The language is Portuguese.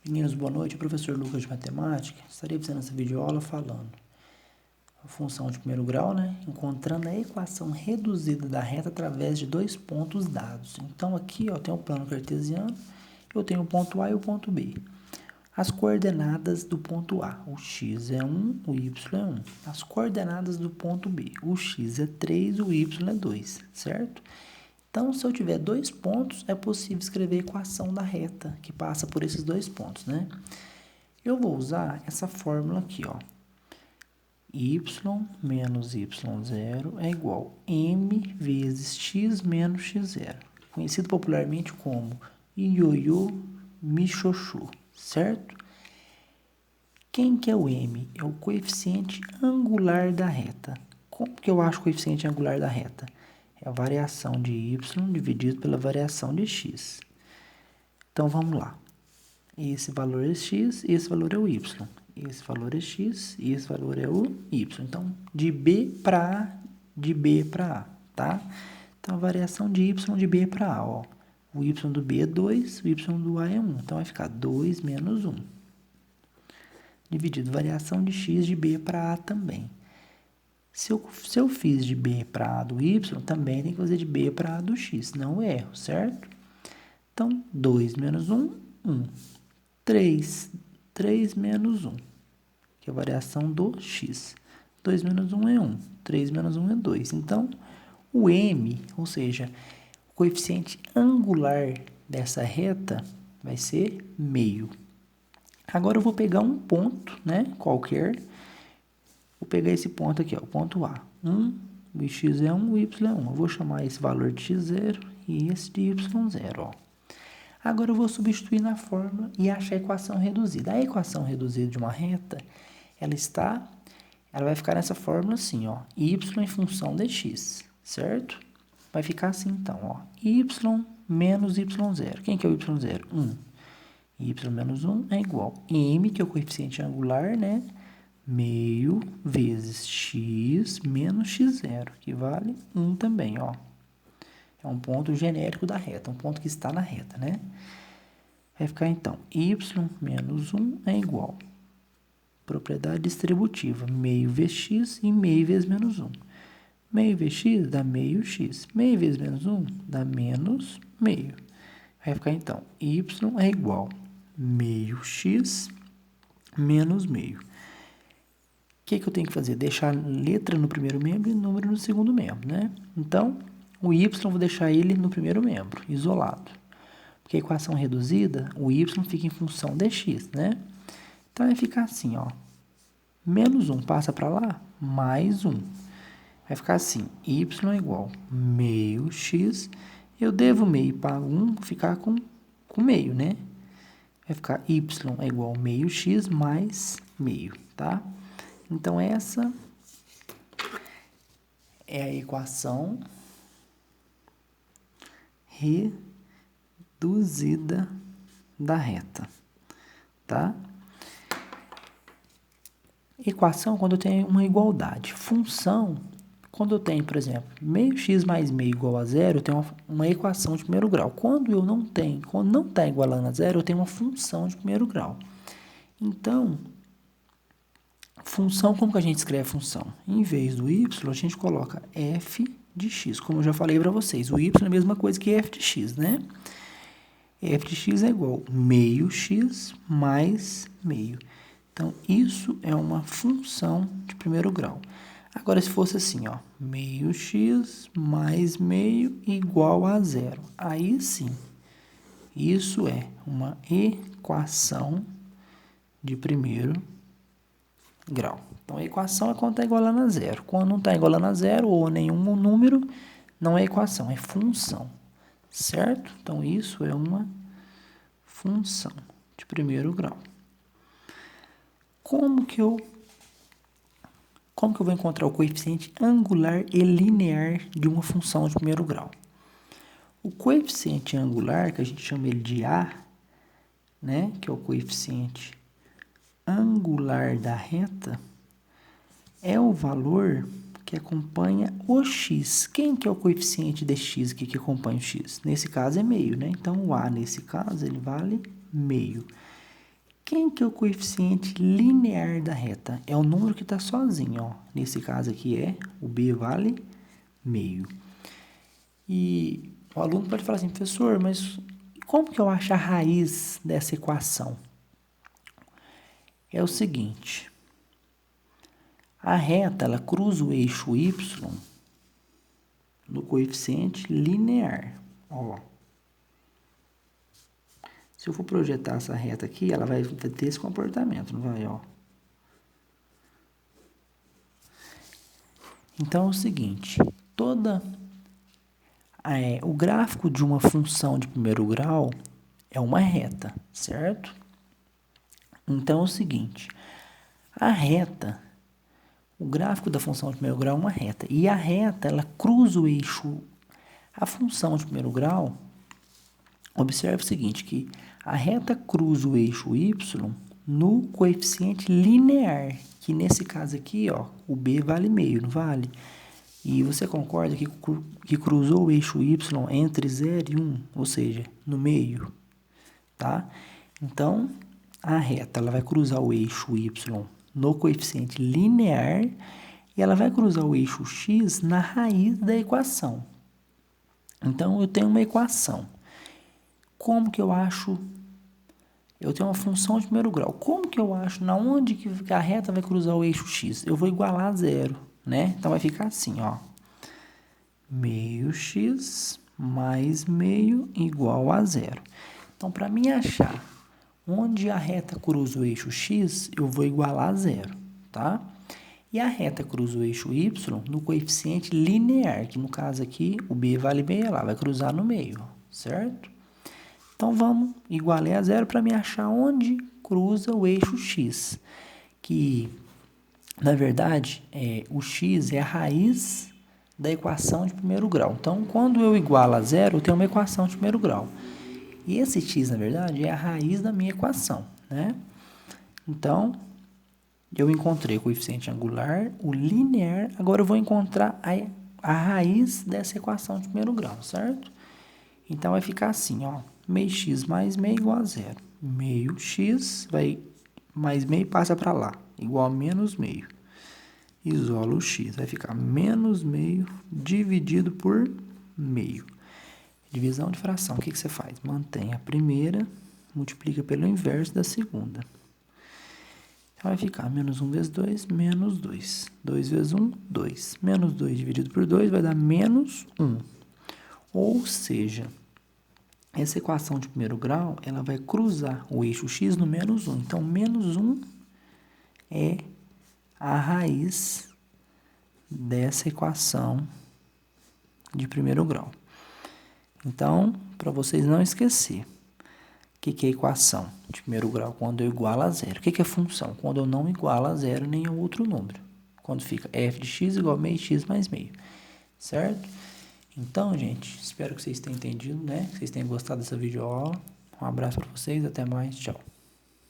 Meninos, boa noite. Professor Lucas de Matemática. Estarei fazendo essa videoaula falando a função de primeiro grau, né? Encontrando a equação reduzida da reta através de dois pontos dados. Então, aqui, ó, tem o plano cartesiano, eu tenho o ponto A e o ponto B. As coordenadas do ponto A, o x é 1, o y é 1. As coordenadas do ponto B, o x é 3, o y é 2, certo? Então, se eu tiver dois pontos, é possível escrever a equação da reta, que passa por esses dois pontos, né? Eu vou usar essa fórmula aqui, ó. Y menos y0 é igual a m vezes x menos x0, conhecido popularmente como ioiô michochu, certo? Quem que é o m? É o coeficiente angular da reta. Como que eu acho o coeficiente angular da reta? É a variação de y dividido pela variação de x. Então, vamos lá. Esse valor é x, esse valor é o y. Esse valor é x e esse valor é o y. Então, de B para A, de B para A, tá? Então, a variação de y de B para A, ó. O y do B é 2, o y do A é 1. Então, vai ficar 2 menos 1. Dividido variação de x de B para A também. Se eu fiz de B para A do y, também tem que fazer de B para A do x, não erro, certo? Então, 2 menos 1, 1. 3 menos 1, que é a variação do x. 2 menos 1 é 1, 3 menos 1 é 2. Então, o m, ou seja, o coeficiente angular dessa reta vai ser meio. Agora eu vou pegar um ponto, né, qualquer. Vou pegar esse ponto aqui, ó, o ponto A. O x é 1, o y é 1. Eu vou chamar esse valor de x0 e esse de y0, ó. Agora eu vou substituir na fórmula e achar a equação reduzida. A equação reduzida de uma reta, ela vai ficar nessa fórmula assim, ó, y em função de x, certo? Vai ficar assim então, ó, y menos y0. Quem que é o y0? 1. Y menos 1 é igual a m, que é o coeficiente angular, né? Meio vezes x menos x0, que vale 1 também, ó. É um ponto genérico da reta, um ponto que está na reta, né? Vai ficar, então, y menos 1 é igual a propriedade distributiva, meio vezes x e meio vezes menos 1. Meio vezes x dá meio x. Meio vezes menos 1 dá menos meio. Vai ficar, então, y é igual a meio x menos meio. O que eu tenho que fazer? Deixar letra no primeiro membro e número no segundo membro, né? Então, o y eu vou deixar ele no primeiro membro, isolado. Porque a equação reduzida, o y fica em função de x, né? Então, vai ficar assim, ó. Menos 1 passa para lá, mais 1. Vai ficar assim, y é igual a meio x. Eu devo meio para 1, ficar com meio, né? Vai ficar y é igual a meio x mais meio, tá? Então, essa é a equação reduzida da reta, tá? Equação quando eu tenho uma igualdade. Função, quando eu tenho, por exemplo, meio x mais meio igual a zero, eu tenho uma equação de primeiro grau. Quando não está igualando a zero, eu tenho uma função de primeiro grau. Então, função, como que a gente escreve função? Em vez do y, a gente coloca f de x. Como eu já falei para vocês, o y é a mesma coisa que f de x, né? F de x é igual a meio x mais meio. Então, isso é uma função de primeiro grau. Agora, se fosse assim, ó, meio x mais meio igual a zero. Aí sim, isso é uma equação de primeiro grau. Então, a equação é quando está igualando a zero. Quando não está igualando a zero ou nenhum número, não é equação, é função. Certo? Então, isso é uma função de primeiro grau. Como que eu vou encontrar o coeficiente angular e linear de uma função de primeiro grau? O coeficiente angular, que a gente chama ele de A, né, que é o coeficiente angular da reta, é o valor que acompanha o x. Quem que é o coeficiente de x aqui que acompanha o x? Nesse caso é meio, né? Então, o A, nesse caso, ele vale meio. Quem que é o coeficiente linear da reta? É o número que está sozinho, ó. Nesse caso aqui o b vale meio. E o aluno pode falar assim, professor, mas como que eu acho a raiz dessa equação? É o seguinte, a reta, ela cruza o eixo y no coeficiente linear, ó. Se eu for projetar essa reta aqui, ela vai ter esse comportamento, não vai, ó. Então é o seguinte, o gráfico de uma função de primeiro grau é uma reta, certo? Então é o seguinte, o gráfico da função de primeiro grau é uma reta, e a reta, ela cruza o eixo, a função de primeiro grau, observe o seguinte, que a reta cruza o eixo y no coeficiente linear, que nesse caso aqui, ó, o b vale meio, não vale? E você concorda que cruzou o eixo y entre 0 e 1, ou seja, no meio, tá? Então, a reta ela vai cruzar o eixo y no coeficiente linear e ela vai cruzar o eixo x na raiz da equação. Então, eu tenho uma equação. Como que eu acho? Eu tenho uma função de primeiro grau. Como que eu acho na onde que a reta vai cruzar o eixo x? Eu vou igualar a zero, né? Então, vai ficar assim, ó. Meio x mais meio igual a zero. Então, para mim achar onde a reta cruza o eixo x, eu vou igualar a zero, tá? E a reta cruza o eixo y no coeficiente linear, que no caso aqui, o b vale meio, ela vai cruzar no meio, certo? Então, vamos igualar a zero para me achar onde cruza o eixo x, que, na verdade, o x é a raiz da equação de primeiro grau. Então, quando eu igualo a zero, eu tenho uma equação de primeiro grau. E esse x, na verdade, é a raiz da minha equação, né? Então, eu encontrei o coeficiente angular, o linear, agora eu vou encontrar a raiz dessa equação de primeiro grau, certo? Então, vai ficar assim, ó, meio x mais meio igual a zero. Meio x mais meio passa para lá, igual a menos meio. Isola o x, vai ficar menos meio dividido por meio. Divisão de fração, o que você faz? Mantém a primeira, multiplica pelo inverso da segunda. Então, vai ficar menos 1 vezes 2, menos 2. 2 vezes 1, 2. Menos 2 dividido por 2 vai dar menos 1. Ou seja, essa equação de primeiro grau, ela vai cruzar o eixo x no menos 1. Então, menos 1 é a raiz dessa equação de primeiro grau. Então, para vocês não esquecer, o que é equação de primeiro grau? Quando eu igualo a zero. O que é função? Quando eu não igualo a zero nem a outro número. Quando fica f de x igual a meio x mais meio. Certo? Então, gente, espero que vocês tenham entendido, né? Que vocês tenham gostado dessa videoaula. Um abraço para vocês, até mais, tchau.